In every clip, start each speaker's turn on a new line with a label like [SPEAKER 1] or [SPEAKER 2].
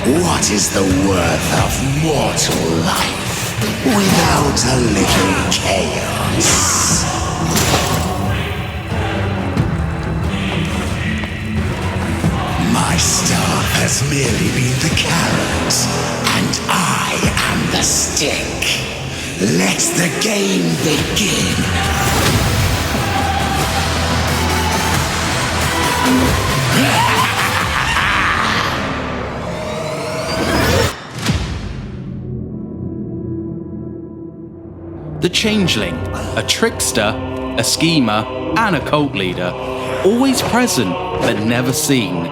[SPEAKER 1] What is the worth of mortal life without a little chaos? My staff has merely been the carrot, and I am the stick. Let the game begin.
[SPEAKER 2] The Changeling, a trickster, a schemer, and a cult leader, always present but never seen.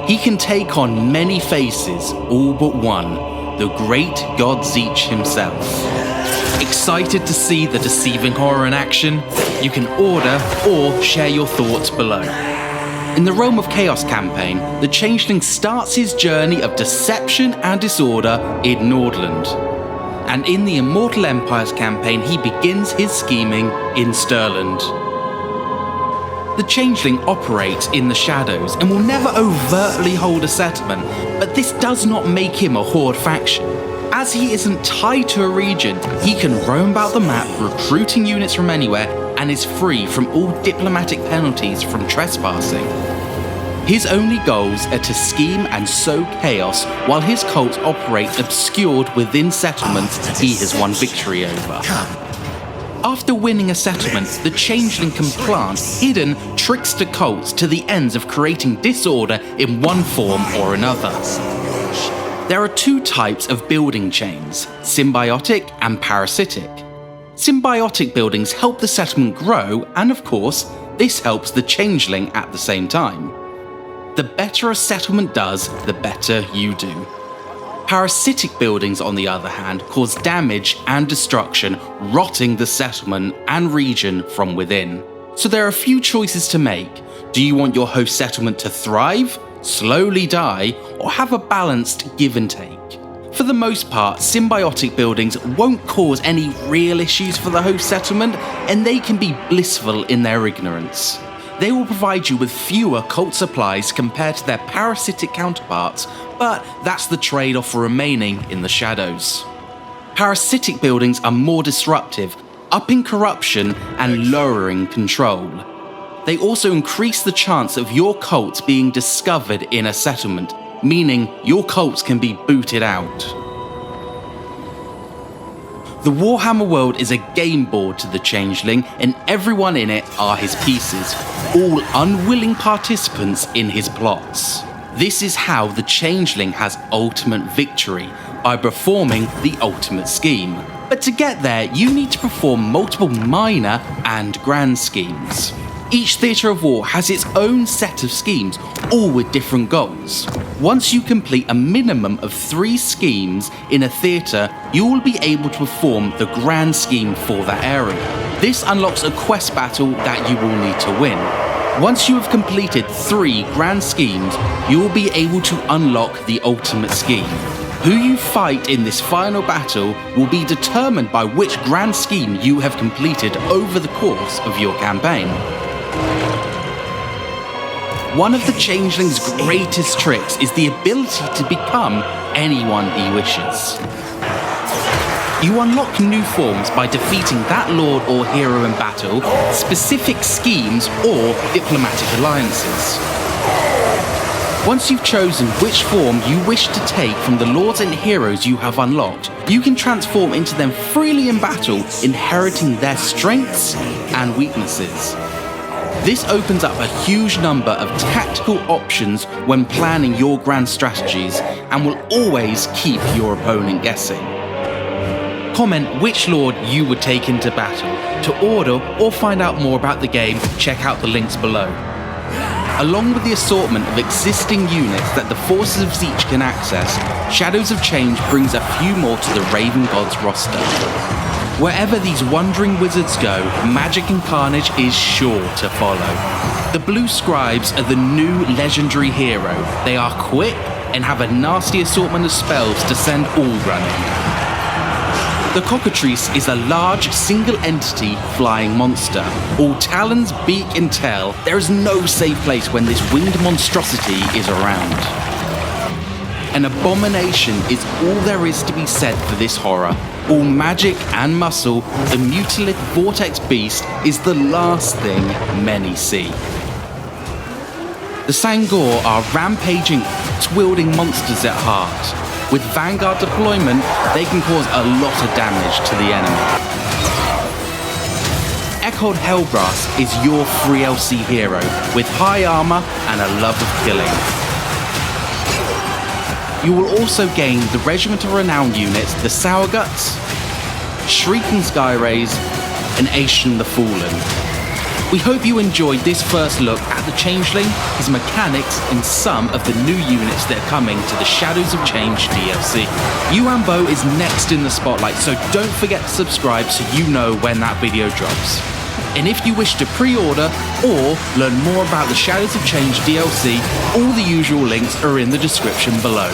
[SPEAKER 2] He can take on many faces, all but one, the great God Zeech himself. Excited to see the deceiving horror in action? You can order or share your thoughts below. In the Realm of Chaos campaign, the Changeling starts his journey of deception and disorder in Nordland. And in the Immortal Empires campaign, he begins his scheming in Stirland. The Changeling operates in the shadows and will never overtly hold a settlement, but this does not make him a horde faction. As he isn't tied to a region, he can roam about the map recruiting units from anywhere and is free from all diplomatic penalties from trespassing. His only goals are to scheme and sow chaos while his cults operate obscured within settlements he has won victory over. After winning a settlement, the Changeling can plant hidden trickster cults to the ends of creating disorder in one form or another. There are two types of building chains, symbiotic and parasitic. Symbiotic buildings help the settlement grow, and of course, this helps the Changeling at the same time. The better a settlement does, the better you do. Parasitic buildings, on the other hand, cause damage and destruction, rotting the settlement and region from within. So there are a few choices to make. Do you want your host settlement to thrive, slowly die, or have a balanced give and take? For the most part, symbiotic buildings won't cause any real issues for the host settlement, and they can be blissful in their ignorance. They will provide you with fewer cult supplies compared to their parasitic counterparts, but that's the trade-off for remaining in the shadows. Parasitic buildings are more disruptive, upping corruption and lowering control. They also increase the chance of your cults being discovered in a settlement, meaning your cults can be booted out. The Warhammer world is a game board to the Changeling, and everyone in it are his pieces, all unwilling participants in his plots. This is how the Changeling has ultimate victory, by performing the ultimate scheme. But to get there, you need to perform multiple minor and grand schemes. Each theatre of war has its own set of schemes, all with different goals. Once you complete a minimum of 3 schemes in a theatre, you will be able to perform the grand scheme for that area. This unlocks a quest battle that you will need to win. Once you have completed 3 grand schemes, you will be able to unlock the ultimate scheme. Who you fight in this final battle will be determined by which grand scheme you have completed over the course of your campaign. One of the Changeling's greatest tricks is the ability to become anyone he wishes. You unlock new forms by defeating that lord or hero in battle, specific schemes, or diplomatic alliances. Once you've chosen which form you wish to take from the lords and heroes you have unlocked, you can transform into them freely in battle, inheriting their strengths and weaknesses. This opens up a huge number of tactical options when planning your grand strategies, and will always keep your opponent guessing. Comment which lord you would take into battle. To order or find out more about the game, check out the links below. Along with the assortment of existing units that the forces of Zeech can access, Shadows of Change brings a few more to the Raven Gods roster. Wherever these wandering wizards go, magic and carnage is sure to follow. The Blue Scribes are the new legendary hero. They are quick and have a nasty assortment of spells to send all running. The Cockatrice is a large, single-entity flying monster. All talons, beak and tail, there is no safe place when this winged monstrosity is around. An abomination is all there is to be said for this horror. All magic and muscle, the mutilith vortex beast is the last thing many see. The Sangor are rampaging, wielding monsters at heart. With Vanguard deployment, they can cause a lot of damage to the enemy. Echoed Hellbrass is your free LC hero, with high armor and a love of killing. You will also gain the Regiment of Renown units, the Sourguts, Shrieking Skyrays, and Aishan the Fallen. We hope you enjoyed this first look at the Changeling, his mechanics, and some of the new units that are coming to the Shadows of Change DLC. Yuanbo is next in the spotlight, so don't forget to subscribe so you know when that video drops. And if you wish to pre-order or learn more about the Shadows of Change DLC, all the usual links are in the description below.